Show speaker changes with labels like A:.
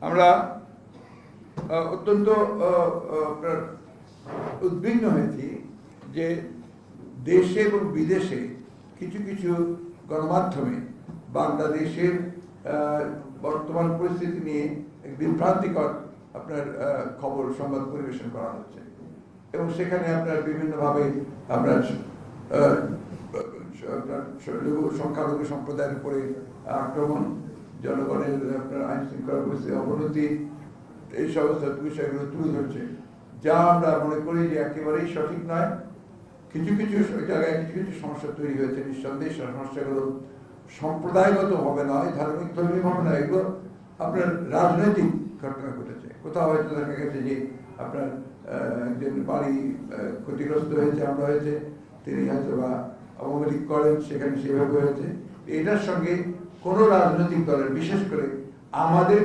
A: আমরা অত্যন্ত উদ্বিগ্ন হয়েছি যে দেশে এবং বিদেশে কিছু কিছু গণমাধ্যমে বাংলাদেশের বর্তমান পরিস্থিতি নিয়ে এক বিভ্রান্তিকর আপনার খবর সংবাদ পরিবেশন করা হচ্ছে এবং সেখানে আপনার বিভিন্নভাবে আপনার সংখ্যালঘু সম্প্রদায়ের উপরে আক্রমণ, জনগণের আপনার আইন শৃঙ্খলা পরিস্থিতির অবনতি, এই সমস্ত বিষয়গুলো তুলে ধরছে, যা আমরা মনে করি যে একেবারেই সঠিক নয়। কিছু কিছু জায়গায় কিছু কিছু সমস্যা তৈরি হয়েছে, নিঃসন্দেহে সমস্যাগুলো সম্প্রদায়গত হবে নয়, ধার্মিক ধর্মীয় হবে না, এগুলো আপনার রাজনৈতিক ঘটনা ঘটেছে। কোথাও হয়তো দেখা গেছে যে আপনার একজন বাড়ি ক্ষতিগ্রস্ত হয়েছে, আমরা হয়েছে, তিনি হয়তো বা আওয়ামী লীগ করেন, সেখানে সেভাবে হয়েছে। এটার সঙ্গে কোনো রাজনৈতিক দলের, বিশেষ করে আমাদের